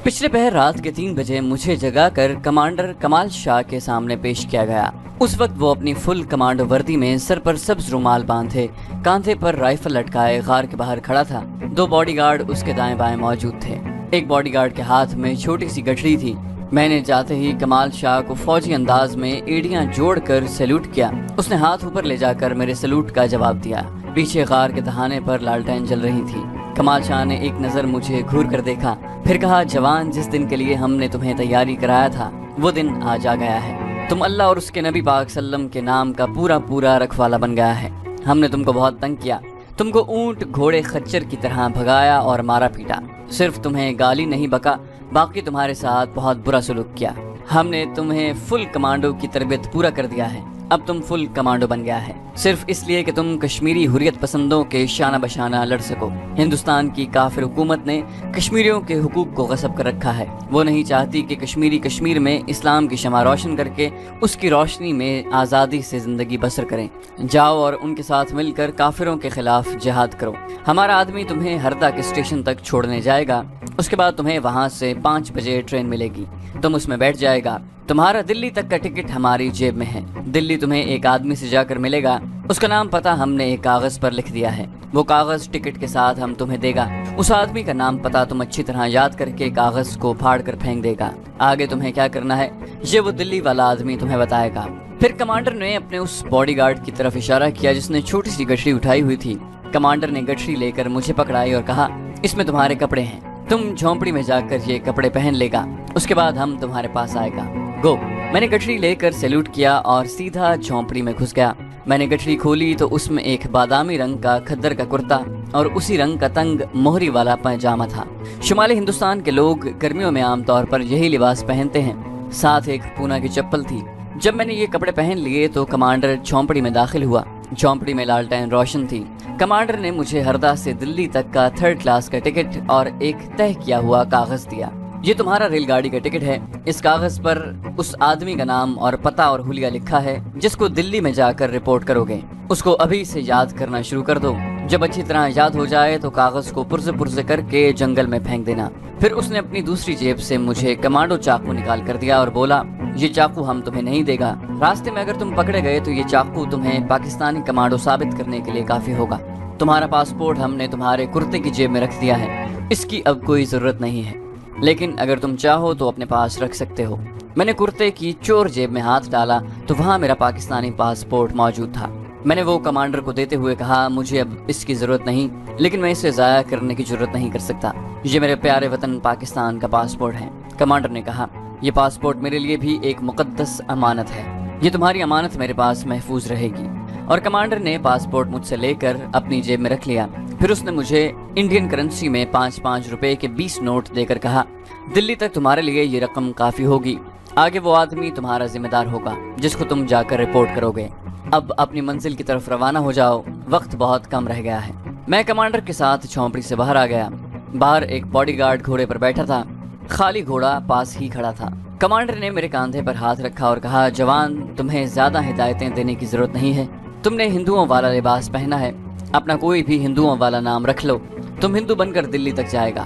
पिछले पहर रात के 3 बजे मुझे जगा कर कमांडर कमाल शाह के सामने पेश किया गया। उस वक्त वो अपनी फुल कमांडो वर्दी में सर पर सब्ज रुमाल बांधे, कांधे पर राइफल लटकाए गार के बाहर खड़ा था। 2 बॉडीगार्ड उसके दाएं बाएं मौजूद थे। एक बॉडीगार्ड के हाथ में छोटी सी गठरी थी। मैंने जाते ही कमाल शाह को फौजी अंदाज में एड़ियां जोड़कर सैल्यूट किया। उसने हाथ ऊपर ले जाकर मेरे सैल्यूट का जवाब दिया। पीछे गार के दहाने पर लालटेन जल रही थी। कमाल शाह ने एक नज़र मुझे घूर कर देखा, फिर कहा, जवान, जिस दिन के लिए हमने तुम्हें तैयारी कराया था वो दिन आज आ गया है। तुम अल्लाह और उसके नबी पाक सल्लम के नाम का पूरा रखवाला बन गया है। हमने तुमको बहुत तंग किया, तुमको ऊंट घोड़े खच्चर की तरह भगाया और मारा पीटा। सिर्फ तुम्हें गाली नहीं बका, बाकी तुम्हारे साथ बहुत बुरा सलूक किया। हमने तुम्हें फुल कमांडो की तरबियत पूरा कर दिया है। अब तुम फुल कमांडो बन गया है, सिर्फ इसलिए कि तुम कश्मीरी हुर्रियत पसंदों के शाना बशाना लड़ सको। हिंदुस्तान की काफिर हुकूमत ने कश्मीरियों के हुकूक को गसब कर रखा है। वो नहीं चाहती कि कश्मीरी कश्मीर में इस्लाम की शमा रोशन करके उसकी रोशनी में आज़ादी से ज़िंदगी बसर करें। जाओ और उनके साथ मिलकर काफिरों के खिलाफ जिहाद करो। हमारा आदमी तुम्हें हरदा के स्टेशन तक छोड़ने जाएगा। उसके बाद तुम्हें वहाँ से 5 बजे ट्रेन मिलेगी, तुम उसमें बैठ जाएगा। तुम्हारा दिल्ली तक का टिकट हमारी जेब में है। दिल्ली तुम्हें एक आदमी से जाकर मिलेगा, उसका नाम पता हमने एक कागज पर लिख दिया है। वो कागज टिकट के साथ हम तुम्हें देगा। उस आदमी का नाम पता तुम अच्छी तरह याद करके कागज को फाड़ कर फेंक देगा। आगे तुम्हें क्या करना है ये वो दिल्ली वाला आदमी तुम्हें बताएगा। फिर कमांडर ने अपने उस बॉडीगार्ड की तरफ इशारा किया जिसने छोटी सी गठरी उठाई हुई थी। कमांडर ने गठरी लेकर मुझे पकड़ाई और कहा, इसमें तुम्हारे कपड़े हैं, तुम झोंपड़ी में जाकर ये कपड़े पहन लेगा, उसके बाद हम तुम्हारे पास आएगा। गो। मैंने गठरी लेकर सैल्यूट किया और सीधा झोंपड़ी में घुस गया। मैंने गठरी खोली तो उसमें एक बादामी रंग का खद्दर का कुर्ता और उसी रंग का तंग मोहरी वाला पैजामा था। शुमाली हिंदुस्तान के लोग गर्मियों में आमतौर पर यही लिबास पहनते हैं। साथ एक पूना की चप्पल थी। जब मैंने ये कपड़े पहन लिए तो कमांडर झोंपड़ी में दाखिल हुआ। झोंपड़ी में लालटेन रोशन थी। कमांडर ने मुझे हरदा से दिल्ली तक का 3rd क्लास का टिकट और एक तय किया हुआ कागज दिया। ये तुम्हारा रेलगाड़ी का टिकट है। इस कागज पर उस आदमी का नाम और पता और हुलिया लिखा है जिसको दिल्ली में जाकर रिपोर्ट करोगे। उसको अभी से याद करना शुरू कर दो। जब अच्छी तरह याद हो जाए तो कागज को पुर्जे करके जंगल में फेंक देना। फिर उसने अपनी दूसरी जेब से मुझे कमांडो चाकू निकाल कर दिया और बोला, ये चाकू हम तुम्हें नहीं देगा। रास्ते में अगर तुम पकड़े गए तो ये चाकू तुम्हें पाकिस्तानी कमांडो साबित करने के लिए काफी होगा। तुम्हारा पासपोर्ट हमने तुम्हारे कुर्ते की जेब में रख दिया है, इसकी अब कोई जरूरत नहीं है, लेकिन अगर तुम चाहो तो अपने पास रख सकते हो। मैंने कुर्ते की चोर जेब में हाथ डाला तो वहाँ मेरा पाकिस्तानी पासपोर्ट मौजूद था। मैंने वो कमांडर को देते हुए कहा, मुझे अब इसकी ज़रूरत नहीं, लेकिन मैं इसे ज़ाया करने की ज़रूरत नहीं कर सकता। ये मेरे प्यारे वतन पाकिस्तान का पासपोर्ट है। कमांडर ने कहा, यह पासपोर्ट मेरे लिए भी एक मुकद्दस अमानत है। ये तुम्हारी अमानत मेरे पास महफूज रहेगी। और कमांडर ने पासपोर्ट मुझसे लेकर अपनी जेब में रख लिया। फिर उसने मुझे इंडियन करेंसी में 5-5 रुपए के 20 नोट देकर कहा, दिल्ली तक तुम्हारे लिए ये रकम काफ़ी होगी। आगे वो आदमी तुम्हारा जिम्मेदार होगा जिसको तुम जाकर रिपोर्ट करोगे। अब अपनी मंजिल की तरफ रवाना हो जाओ, वक्त बहुत कम रह गया है। मैं कमांडर के साथ झोंपड़ी से बाहर आ गया। बाहर एक बॉडीगार्ड घोड़े पर बैठा था। खाली घोड़ा पास ही खड़ा था। कमांडर ने मेरे कंधे पर हाथ रखा और कहा, जवान, तुम्हें ज्यादा हिदायतें देने की जरूरत नहीं है। तुमने हिंदुओं वाला लिबास पहना है, अपना कोई भी हिंदुओं वाला नाम रख लो। तुम हिंदू बनकर दिल्ली तक जाएगा।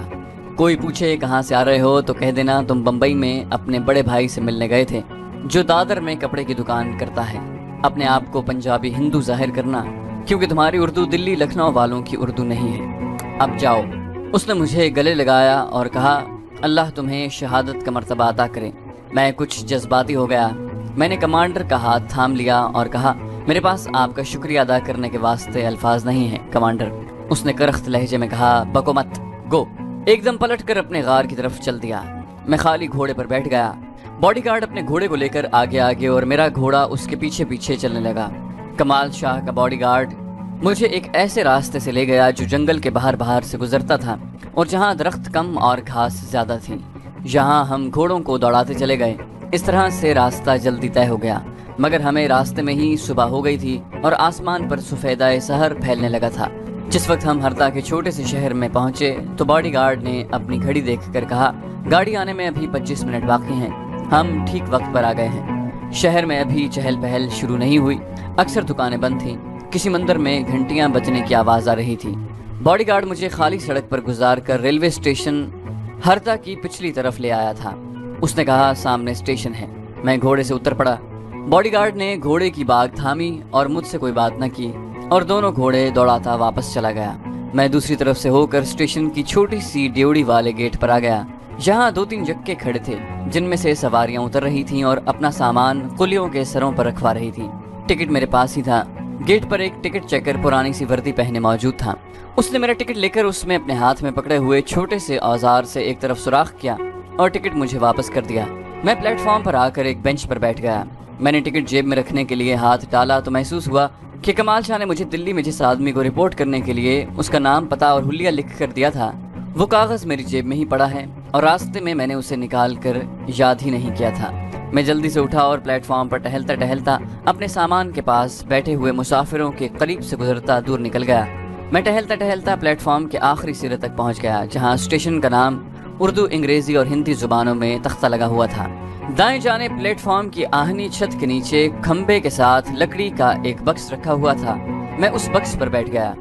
कोई पूछे कहाँ से आ रहे हो तो कह देना तुम बम्बई में अपने बड़े भाई से मिलने गए थे जो दादर में कपड़े की दुकान करता है। अपने आप को पंजाबी हिंदू जाहिर करना, क्योंकि तुम्हारी उर्दू दिल्ली लखनऊ वालों की उर्दू नहीं है। अब जाओ। उसने मुझे गले लगाया और कहा, अल्लाह तुम्हें शहादत का मर्तबा अता करे। मैं कुछ जज्बाती हो गया। मैंने कमांडर का हाथ थाम लिया और कहा, मेरे पास आपका शुक्रिया अदा करने के वास्ते अल्फाज नहीं है कमांडर। उसने करख्त लहजे में कहा, बको मत, गो। एकदम पलट कर अपने गार की तरफ चल दिया। मैं खाली घोड़े पर बैठ गया। बॉडीगार्ड अपने घोड़े को लेकर आगे आगे और मेरा घोड़ा उसके पीछे पीछे चलने लगा। कमाल शाह का बॉडीगार्ड मुझे एक ऐसे रास्ते से ले गया जो जंगल के बाहर से गुजरता था और जहाँ दरख्त कम और घास ज्यादा थी। यहाँ हम घोड़ों को दौड़ाते चले गए। इस तरह से रास्ता जल्दी तय हो गया, मगर हमें रास्ते में ही सुबह हो गई थी और आसमान पर सफेदाए सहर फैलने लगा था। जिस वक्त हम हरदा के छोटे से शहर में पहुंचे तो बॉडीगार्ड ने अपनी घड़ी देखकर कहा, गाड़ी आने में अभी 25 मिनट बाकी हैं। हम ठीक वक्त पर आ गए हैं। शहर में अभी चहल पहल शुरू नहीं हुई। अक्सर दुकानें बंद थीं। किसी मंदिर में घंटियां बजने की आवाज़ आ रही थी। बॉडीगार्ड मुझे खाली सड़क पर गुजार कर रेलवे स्टेशन ہردا کی پچھلی طرف لے آیا تھا۔ اس نے کہا سامنے اسٹیشن ہے۔ میں گھوڑے سے اتر پڑا۔ باڈی گارڈ نے گھوڑے کی باگ تھامی اور مجھ سے کوئی بات نہ کی اور دونوں گھوڑے دوڑاتا واپس چلا گیا۔ میں دوسری طرف سے ہو کر اسٹیشن کی چھوٹی سی ڈیوڑی والے گیٹ پر آ گیا، جہاں 2-3 جکے کھڑے تھے جن میں سے سواریاں اتر رہی تھیں اور اپنا سامان قلیوں کے سروں پر رکھوا رہی تھیں۔ ٹکٹ میرے پاس ہی تھا۔ گیٹ پر ایک ٹکٹ چیکر پرانی سی وردی پہنے موجود تھا۔ اس نے میرا ٹکٹ لے کر اس میں اپنے ہاتھ میں پکڑے ہوئے چھوٹے سے اوزار سے ایک طرف سوراخ کیا اور ٹکٹ مجھے واپس کر دیا۔ میں پلیٹ فارم پر آ کر ایک بینچ پر بیٹھ گیا۔ میں نے ٹکٹ جیب میں رکھنے کے لیے ہاتھ ڈالا تو محسوس ہوا کہ کمال شاہ نے مجھے دلی میں جس آدمی کو رپورٹ کرنے کے لیے اس کا نام، پتہ اور حلیہ لکھ کر دیا تھا، وہ کاغذ میری جیب میں ہی پڑا ہے اور راستے میں نے اسے نکال کر یاد ہی نہیں کیا تھا۔ میں جلدی سے اٹھا اور پلیٹ فارم پر ٹہلتا ٹہلتا اپنے سامان کے پاس بیٹھے ہوئے مسافروں کے قریب سے گزرتا دور نکل گیا۔ میں ٹہلتا ٹہلتا پلیٹ فارم کے آخری سرے تک پہنچ گیا، جہاں اسٹیشن کا نام اردو، انگریزی اور ہندی زبانوں میں تختہ لگا ہوا تھا۔ دائیں جانب پلیٹ فارم کی آہنی چھت کے نیچے کھمبے کے ساتھ لکڑی کا ایک بکس رکھا ہوا تھا۔ میں اس بکس پر بیٹھ گیا۔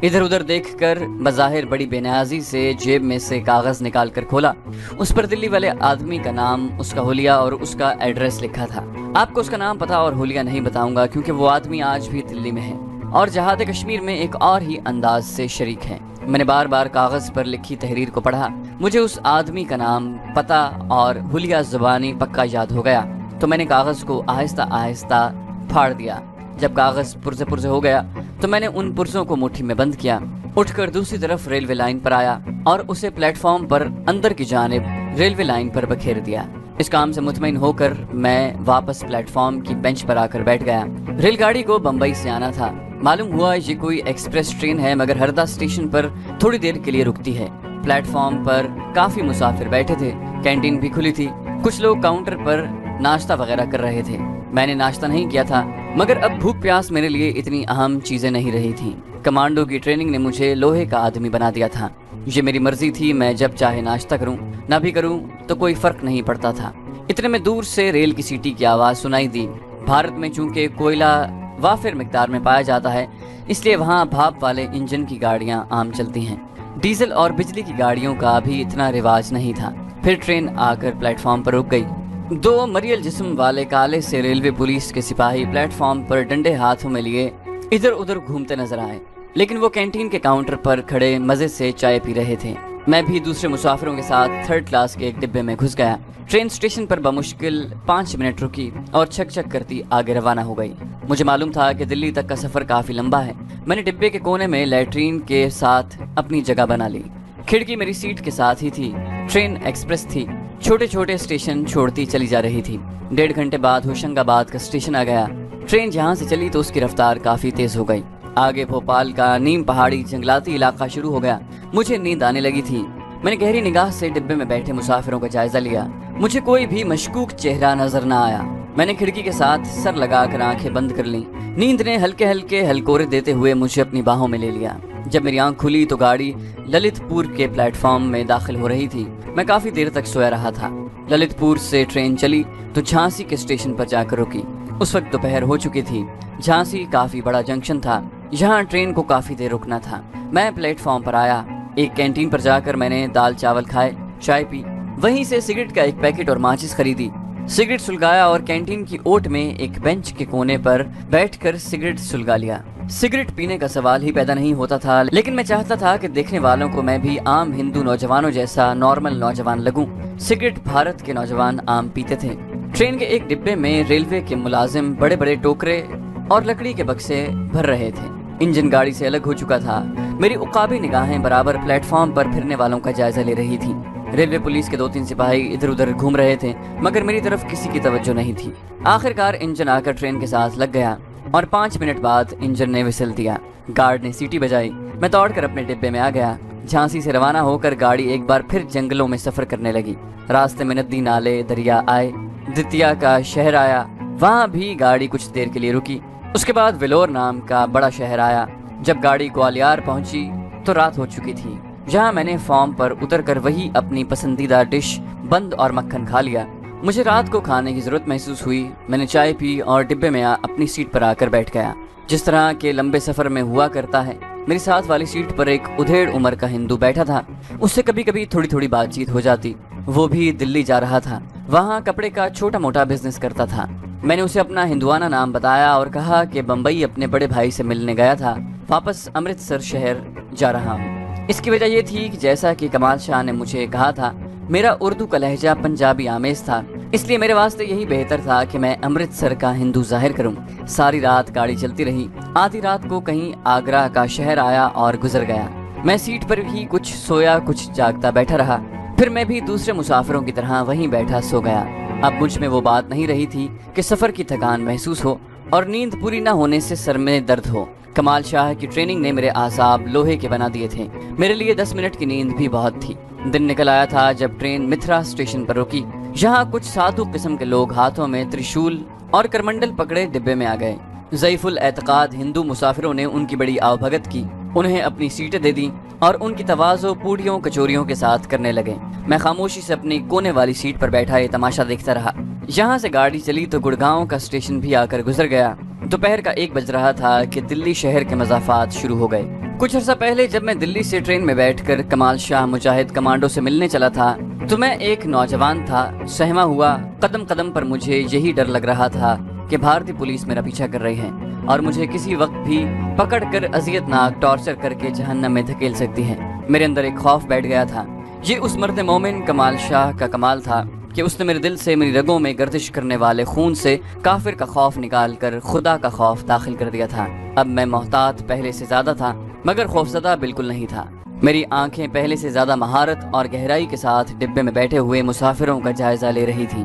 ادھر ادھر دیکھ کر بظاہر بڑی بے نیازی سے جیب میں سے کاغذ نکال کر کھولا۔ اس پر دلی والے آدمی کا نام، اس کا حلیہ اور اس کا ایڈریس لکھا تھا۔ آپ کو اس کا نام، پتہ اور حلیہ نہیں بتاؤں گا کیونکہ وہ آدمی آج بھی دلی میں ہے اور جہاد کشمیر میں ایک اور ہی انداز سے شریک ہے۔ میں نے بار بار کاغذ پر لکھی تحریر کو پڑھا۔ مجھے اس آدمی کا نام، پتہ اور حلیہ زبانی پکا یاد ہو گیا تو میں نے کاغذ کو آہستہ آہستہ پھاڑ دیا۔ جب کاغذ پرزے پرزے ہو گیا تو میں نے ان پرزوں کو مٹھی میں بند کیا، اٹھ کر دوسری طرف ریلوے لائن پر آیا اور اسے پلیٹ فارم پر اندر کی جانب ریلوے لائن پر بکھیر دیا۔ اس کام سے مطمئن ہو کر میں واپس پلیٹ فارم کی بینچ پر آ کر بیٹھ گیا۔ ریل گاڑی کو بمبئی سے آنا تھا۔ معلوم ہوا یہ کوئی ایکسپریس ٹرین ہے مگر ہردا اسٹیشن پر تھوڑی دیر کے لیے رکتی ہے۔ پلیٹ فارم پر کافی مسافر بیٹھے تھے، کینٹین بھی کھلی تھی، کچھ لوگ کاؤنٹر پر ناشتہ وغیرہ کر رہے تھے۔ میں نے ناشتہ نہیں کیا تھا مگر اب بھوک پیاس میرے لیے اتنی اہم چیزیں نہیں رہی تھیں۔ کمانڈو کی ٹریننگ نے مجھے لوہے کا آدمی بنا دیا تھا۔ یہ میری مرضی تھی، میں جب چاہے ناشتہ کروں، نہ بھی کروں تو کوئی فرق نہیں پڑتا تھا۔ اتنے میں دور سے ریل کی سیٹی کی آواز سنائی دی۔ بھارت میں چونکہ کوئلہ وافر مقدار میں پایا جاتا ہے، اس لیے وہاں بھاپ والے انجن کی گاڑیاں عام چلتی ہیں۔ ڈیزل اور بجلی کی گاڑیوں کا بھی اتنا رواج نہیں تھا۔ پھر ٹرین آ کر پلیٹ فارم پر رک گئی۔ 2 مریل جسم والے کالے سے ریلوے پولیس کے سپاہی پلیٹ فارم پر ڈنڈے ہاتھوں میں لیے ادھر ادھر گھومتے نظر آئے، لیکن وہ کینٹین کے کاؤنٹر پر کھڑے مزے سے چائے پی رہے تھے۔ میں بھی دوسرے مسافروں کے ساتھ 3rd کلاس کے ایک ڈبے میں گھس گیا۔ ٹرین اسٹیشن پر بمشکل 5 منٹ رکی اور چھک چھک کرتی آگے روانہ ہو گئی۔ مجھے معلوم تھا کہ دلی تک کا سفر کافی لمبا ہے۔ میں نے ڈبے کے کونے میں لیٹرین کے ساتھ اپنی جگہ بنا لی۔ کھڑکی میری سیٹ کے ساتھ ہی تھی۔ ٹرین ایکسپریس تھی، چھوٹے چھوٹے اسٹیشن چھوڑتی چلی جا رہی تھی۔ 1.5 گھنٹے بعد ہوشنگ آباد کا اسٹیشن آ گیا۔ ٹرین جہاں سے چلی تو اس کی رفتار کافی تیز ہو گئی۔ آگے بھوپال کا نیم پہاڑی جنگلاتی علاقہ شروع ہو گیا۔ مجھے نیند آنے لگی تھی۔ میں نے گہری نگاہ سے ڈبے میں بیٹھے مسافروں کا جائزہ لیا۔ مجھے کوئی بھی مشکوک چہرہ نظر نہ آیا۔ میں نے کھڑکی کے ساتھ سر لگا کر آنکھیں بند کر لیں۔ نیند نے ہلکے ہلکے ہلکورے دیتے ہوئے مجھے اپنی باہوں میں لے لیا۔ جب میری آنکھ کھلی تو گاڑی للت پور کے پلیٹ فارم میں داخل ہو رہی تھی۔ میں کافی دیر تک سویا رہا تھا۔ للت پور سے ٹرین چلی تو جھانسی کے اسٹیشن پر جا کر رکی۔ اس وقت دوپہر ہو چکی تھی۔ جھانسی کافی بڑا جنکشن تھا، یہاں ٹرین کو کافی دیر رکنا تھا۔ میں پلیٹ فارم پر آیا۔ ایک کینٹین پر جا کر میں نے دال چاول کھائے، چائے پی، وہیں سے سگریٹ کا ایک پیکٹ اور ماچس خریدی۔ سگریٹ سلگایا اور کینٹین کی اوٹ میں ایک بینچ کے کونے پر بیٹھ کر سگریٹ سلگا لیا۔ سگریٹ پینے کا سوال ہی پیدا نہیں ہوتا تھا، لیکن میں چاہتا تھا کہ دیکھنے والوں کو میں بھی عام ہندو نوجوانوں جیسا نارمل نوجوان لگوں۔ سگریٹ بھارت کے نوجوان عام پیتے تھے۔ ٹرین کے ایک ڈبے میں ریلوے کے ملازم بڑے بڑے ٹوکرے اور لکڑی کے بکسے بھر رہے تھے۔ انجن گاڑی سے الگ ہو چکا تھا۔ میری عقابی نگاہیں برابر پلیٹ فارم پر پھرنے والوں کا جائزہ لے رہی تھی۔ ریلوے پولیس کے 2-3 سپاہی ادھر ادھر گھوم رہے تھے مگر میری طرف کسی کی توجہ نہیں تھی۔ آخرکار انجن آ کر ٹرین کے ساتھ لگ گیا اور 5 منٹ بعد انجن نے وسل دیا۔ گارڈ نے سیٹی بجائی۔ میں دوڑ کر اپنے ڈبے میں آ گیا۔ جھانسی سے روانہ ہو کر گاڑی ایک بار پھر جنگلوں میں سفر کرنے لگی۔ راستے میں ندی، نالے، دریا آئے۔ دتیا کا شہر آیا، وہاں بھی گاڑی کچھ دیر کے لیے رکی۔ اس کے بعد ولور نام کا بڑا شہر آیا۔ جب گاڑی گوالیار پہنچی تو رات ہو چکی تھی، جہاں میں نے فارم پر اتر کر وہی اپنی پسندیدہ ڈش بند اور مکھن کھا لیا۔ مجھے رات کو کھانے کی ضرورت محسوس ہوئی۔ میں نے چائے پی اور ڈبے میں اپنی سیٹ پر آ کر بیٹھ گیا۔ جس طرح کے لمبے سفر میں ہوا کرتا ہے، मेरी साथ वाली सीट पर एक उधेड़ उम्र का हिंदू बैठा था। उससे कभी कभी थोड़ी थोड़ी बातचीत हो जाती। वो भी दिल्ली जा रहा था, वहाँ कपड़े का छोटा मोटा बिजनेस करता था। मैंने उसे अपना हिंदुआना नाम बताया और कहा कि बम्बई अपने बड़े भाई से मिलने गया था, वापस अमृतसर शहर जा रहा हूँ। इसकी वजह ये थी कि जैसा कि कमाल शाह ने मुझे कहा था, मेरा उर्दू का लहजा पंजाबी आमेज था, इसलिए मेरे वास्ते यही बेहतर था कि मैं अमृतसर का हिंदू जाहिर करूं। सारी रात गाड़ी चलती रही। आधी रात को कहीं आगरा का शहर आया और गुजर गया। मैं सीट पर ही कुछ सोया कुछ जागता बैठा रहा। फिर मैं भी दूसरे मुसाफिरों की तरह वहीं बैठा सो गया। अब मुझ में वो बात नहीं रही थी कि सफर की थकान महसूस हो और नींद पूरी न होने से सर में दर्द हो। कमाल शाह की ट्रेनिंग ने मेरे आसाब लोहे के बना दिए थे। मेरे लिए 10 मिनट की नींद भी बहुत थी। दिन निकल आया था जब ट्रेन मिथ्रा स्टेशन पर रुकी। यहाँ कुछ साधु किस्म के लोग हाथों में त्रिशूल और करमंडल पकड़े डिब्बे में आ गए। ज़ईफुल एतकाद हिंदू मुसाफिरों ने उनकी बड़ी आवभगत की, उन्हें अपनी सीटें दे दी और उनकी तवाज़ो पूड़ियों कचोरियों के साथ करने लगे। मैं खामोशी से अपनी कोने वाली सीट पर बैठा ये तमाशा देखता रहा। यहाँ से गाड़ी चली तो गुड़गांव का स्टेशन भी आकर गुजर गया। दोपहर का 1 बज रहा था कि दिल्ली शहर के मज़ाफ़ात शुरू हो गए। कुछ अर्सा पहले जब मैं दिल्ली से ट्रेन में बैठकर कमाल शाह मुजाहिद कमांडो से मिलने चला था तो मैं एक नौजवान था, सहमा हुआ। कदम कदम पर मुझे यही डर लग रहा था कि भारतीय पुलिस मेरा पीछा कर रही है और मुझे किसी वक्त भी पकड़कर अजियतनाक टॉर्चर करके जहन्नम में धकेल सकती है। मेरे अंदर एक खौफ बैठ गया था। ये उस मर्द मोमिन कमाल शाह का कमाल था कि उसने मेरे दिल से, मेरी रगों में गर्दिश करने वाले खून से काफिर का खौफ निकाल कर खुदा का खौफ दाखिल कर दिया था। अब मैं मोहतात पहले से ज्यादा था मगर खौफजदा बिल्कुल नहीं था। मेरी आंखें पहले से ज्यादा महारत और गहराई के साथ डिब्बे में बैठे हुए मुसाफिरों का जायजा ले रही थी।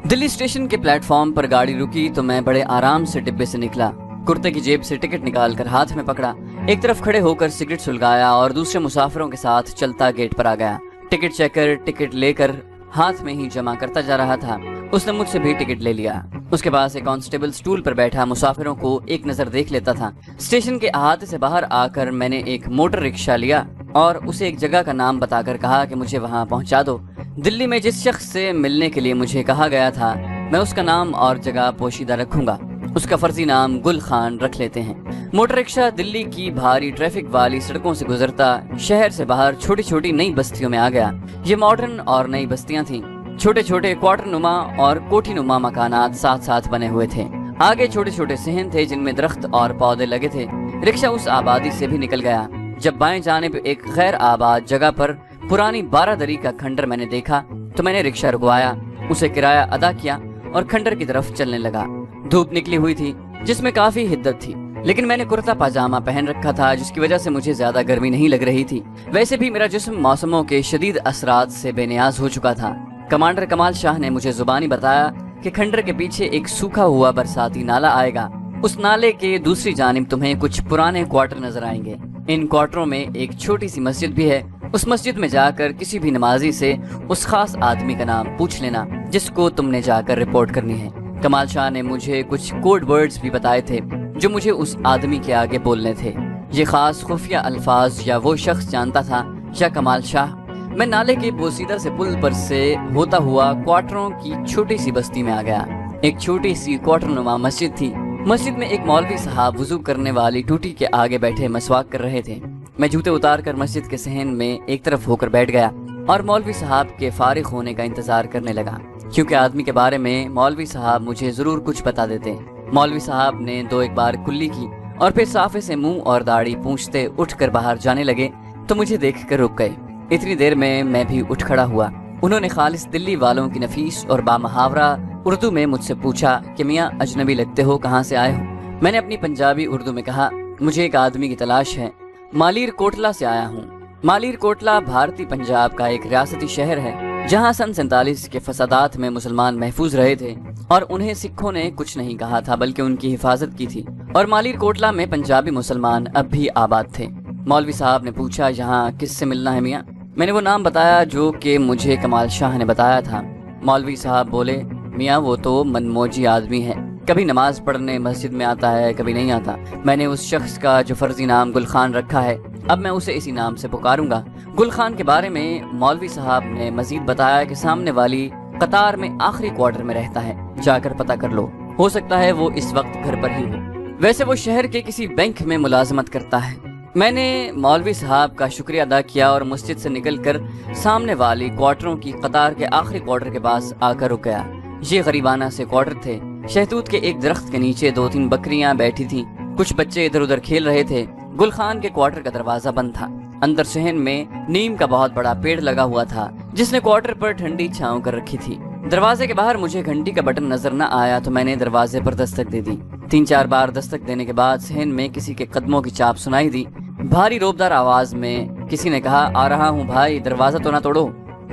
दिल्ली स्टेशन के प्लेटफॉर्म पर गाड़ी रुकी तो मैं बड़े आराम से डिब्बे से निकला। कुर्ते की जेब से टिकट निकालकर हाथ में पकड़ा, एक तरफ खड़े होकर सिगरेट सुलगाया और दूसरे मुसाफिरों के साथ चलता गेट पर आ गया। टिकट चेकर टिकट लेकर हाथ में ही जमा करता जा रहा था। उसने मुझसे भी टिकट ले लिया। उसके पास एक कांस्टेबल स्टूल पर बैठा मुसाफिरों को एक नजर देख लेता था। स्टेशन के अहाते से बाहर आकर मैंने एक मोटर रिक्शा लिया और उसे एक जगह का नाम बताकर कहा कि मुझे वहां पहुंचा दो। दिल्ली में जिस शख्स से मिलने के लिए मुझे कहा गया था मैं उसका नाम और जगह पोशीदा रखूंगा। उसका फर्जी नाम गुल खान रख लेते हैं। मोटर रिक्शा दिल्ली की भारी ट्रैफिक वाली सड़कों से गुजरता शहर से बाहर छोटी छोटी नई बस्तियों में आ गया। ये मॉडर्न और नई बस्तियां थीं। छोटे छोटे क्वार्टर नुमा और कोठी नुमा मकानात साथ साथ बने हुए थे। आगे छोटे छोटे सहन थे जिनमें दरख्त और पौधे लगे थे। रिक्शा उस आबादी से भी निकल गया। जब बाएं जानिब एक गैर आबाद जगह पर पुरानी 12 दरी का खंडर मैंने देखा तो मैंने रिक्शा रुकवाया, उसे किराया अदा किया और खंडर की तरफ चलने लगा। धूप निकली हुई थी जिसमें काफी हिद्दत थी, लेकिन मैंने कुर्ता पाजामा पहन रखा था जिसकी वजह से मुझे ज्यादा गर्मी नहीं लग रही थी। वैसे भी मेरा जिस्म मौसमों के शदीद असरात से बेनियाज हो चुका था। कमांडर कमाल शाह ने मुझे जुबानी बताया कि खंडर के पीछे एक सूखा हुआ बरसाती नाला आएगा। उस नाले के दूसरी जानिब तुम्हें कुछ पुराने क्वार्टर नजर आएंगे। इन क्वार्टरों में एक छोटी सी मस्जिद भी है। उस मस्जिद में जाकर किसी भी नमाजी से उस खास आदमी का नाम पूछ लेना जिसको तुमने जाकर रिपोर्ट करनी है। कमाल शाह ने मुझे कुछ कोड वर्ड्स भी बताए थे जो मुझे उस आदमी के आगे बोलने थे। ये खास खुफिया अल्फाज या वो शख्स जानता था या कमाल शाह। मैं नाले के बोसीदा से पुल पर से होता हुआ क्वार्टरों की छोटी सी बस्ती में आ गया। एक छोटी सी क्वार्टर नुमा मस्जिद थी। मस्जिद में एक मौलवी साहब वुजू करने वाली टूटी के आगे बैठे मसवाक कर रहे थे। मैं जूते उतार कर मस्जिद के सहन में एक तरफ होकर बैठ गया और मौलवी साहब के फारिग होने का इंतजार करने लगा, क्योंकि आदमी के बारे में मौलवी साहब मुझे जरूर कुछ बता देते। मौलवी साहब ने 2-1 बार कुल्ली की और फिर साफे से मुंह और दाढ़ी पूंछते उठकर बाहर जाने लगे तो मुझे देख कर रुक गए। इतनी देर में मैं भी उठ खड़ा हुआ। उन्होंने खालिस दिल्ली वालों की नफीस और बामहावरा उर्दू में मुझसे पूछा कि मियाँ अजनबी लगते हो, कहाँ से आए हो। मैंने अपनी पंजाबी उर्दू में कहा मुझे एक आदमी की तलाश है, मालीर कोटला से आया हूँ। मालीर कोटला भारतीय पंजाब का एक रियासती शहर है जहाँ सन 47 के फसादात में मुसलमान महफूज रहे थे और उन्हें सिखों ने कुछ नहीं कहा था बल्कि उनकी हिफाजत की थी, और मालीर कोटला में पंजाबी मुसलमान अब भी आबाद थे। मौलवी साहब ने पूछा यहाँ किससे मिलना है मियाँ। मैंने वो नाम बताया जो कि मुझे कमाल शाह ने बताया था। मौलवी साहब बोले मियाँ वो तो मनमोजी आदमी है, कभी नमाज पढ़ने मस्जिद में आता है कभी नहीं आता। मैंने उस शख्स का जो फर्जी नाम गुल खान रखा है अब मैं उसे इसी नाम से पुकारूंगा। गुल खान के बारे में मौलवी साहब ने मजीद बताया कि सामने वाली कतार में आखिरी क्वार्टर में रहता है, जाकर पता कर लो, हो सकता है वो इस वक्त घर पर ही हो। वैसे वो शहर के किसी बैंक में मुलाजमत करता है। میں نے مولوی صاحب کا شکریہ ادا کیا اور مسجد سے نکل کر سامنے والی کوارٹروں کی قطار کے آخری کوارٹر کے پاس آ کر رک گیا۔ یہ غریبانہ سے کوارٹر تھے۔ شہتوت کے ایک درخت کے نیچے 2-3 بکریاں بیٹھی تھیں، کچھ بچے ادھر ادھر کھیل رہے تھے۔ گل خان کے کوارٹر کا دروازہ بند تھا۔ اندر صحن میں نیم کا بہت بڑا پیڑ لگا ہوا تھا جس نے کوارٹر پر ٹھنڈی چھاؤں کر رکھی تھی۔ دروازے کے باہر مجھے گھنٹی کا بٹن نظر نہ آیا تو میں نے دروازے پر دستک دے دی۔ 3-4 بار دستک دینے کے بعد صحن میں کسی کے قدموں کی چاپ سنائی دی۔ بھاری روبدار آواز میں کسی نے کہا، آ رہا ہوں بھائی، دروازہ تو نہ توڑو۔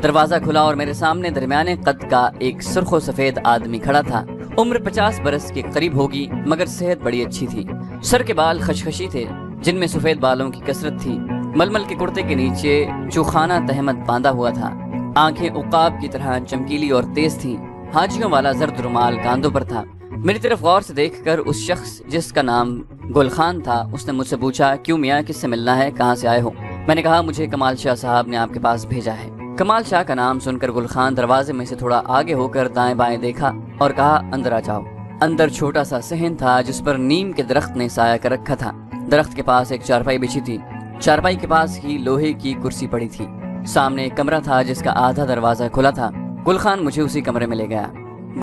دروازہ کھلا اور میرے سامنے درمیانے قد کا ایک سرخ و سفید آدمی کھڑا تھا۔ عمر 50 برس کے قریب ہوگی مگر صحت بڑی اچھی تھی۔ سر کے بال خشخشی تھے جن میں سفید بالوں کی کثرت تھی۔ ململ کے کرتے کے نیچے چوخانہ تہمت باندھا ہوا تھا۔ آنکھیں عقاب کی طرح چمکیلی اور تیز تھیں۔ حاجیوں والا زرد رومال کاندھوں پر تھا۔ میری طرف غور سے دیکھ کر اس شخص جس کا نام گل خان تھا اس نے مجھ سے پوچھا، کیوں میاں، کس سے ملنا ہے، کہاں سے آئے ہو؟ میں نے کہا، مجھے کمال شاہ صاحب نے آپ کے پاس بھیجا ہے۔ کمال شاہ کا نام سن کر گل خان دروازے میں سے تھوڑا آگے ہو کر دائیں بائیں دیکھا اور کہا، اندر آ جاؤ۔ اندر چھوٹا سا صحن تھا جس پر نیم کے درخت نے سایہ کر رکھا تھا۔ درخت کے پاس ایک چارپائی بچھی تھی۔ چارپائی کے پاس ہی لوہے کی کرسی پڑی تھی۔ سامنے ایک کمرہ تھا جس کا آدھا دروازہ کھلا تھا۔ گل خان مجھے اسی کمرے میں لے گیا۔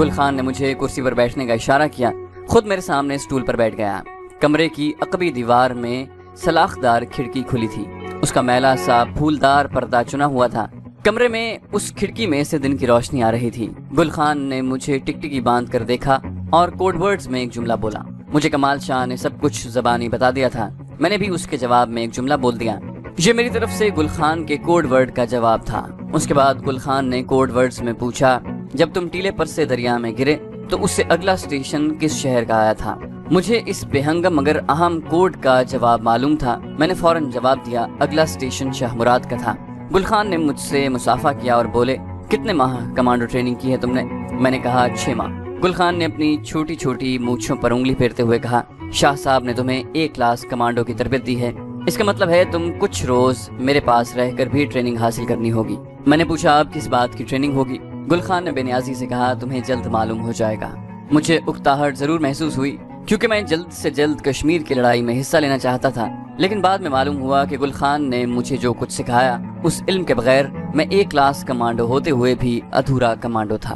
گل خان نے مجھے کرسی پر بیٹھنے کا اشارہ کیا، خود میرے سامنے اسٹول پر بیٹھ گیا۔ کمرے کی عقبی دیوار میں سلاخ دار کھڑکی کھلی تھی، اس کا میلا سا پھولدار پردہ چنا ہوا تھا۔ کمرے میں اس کھڑکی میں سے دن کی روشنی آ رہی تھی۔ گل خان نے مجھے ٹکٹکی باندھ کر دیکھا اور کوڈ ورڈز میں ایک جملہ بولا۔ مجھے کمال شاہ نے سب کچھ زبانی بتا دیا تھا، میں نے بھی اس کے جواب میں ایک جملہ بول دیا۔ یہ میری طرف سے گل خان کے کوڈ ورڈ کا جواب تھا۔ اس کے بعد گل خان نے کوڈ ورڈز میں پوچھا، جب تم ٹیلے پر سے دریا میں گرے تو اس سے اگلا اسٹیشن کس شہر کا آیا تھا؟ مجھے اس بے ہنگم مگر اہم کوڈ کا جواب معلوم تھا۔ میں نے فوراً جواب دیا، اگلا اسٹیشن شاہ مراد کا تھا۔ گل خان نے مجھ سے مصافحہ کیا اور بولے، کتنے ماہ کمانڈو ٹریننگ کی ہے تم نے؟ میں نے کہا 6 ماہ۔ گل خان نے اپنی چھوٹی چھوٹی مونچھوں پر انگلی پھیرتے ہوئے کہا، شاہ صاحب نے تمہیں 1 کلاس کمانڈو کی تربیت دی ہے، اس کا مطلب ہے تم کچھ روز میرے پاس رہ کر بھی ٹریننگ حاصل کرنی ہوگی۔ میں نے پوچھا، اب کس بات کی ٹریننگ ہوگی؟ گل خان نے بے نیازی سے کہا، تمہیں جلد معلوم ہو جائے گا۔ مجھے اکتاہٹ ضرور محسوس ہوئی کیونکہ میں جلد سے جلد کشمیر کی لڑائی میں حصہ لینا چاہتا تھا، لیکن بعد میں معلوم ہوا کہ گل خان نے مجھے جو کچھ سکھایا اس علم کے بغیر میں 1 کلاس کمانڈو ہوتے ہوئے بھی ادھورا کمانڈو تھا۔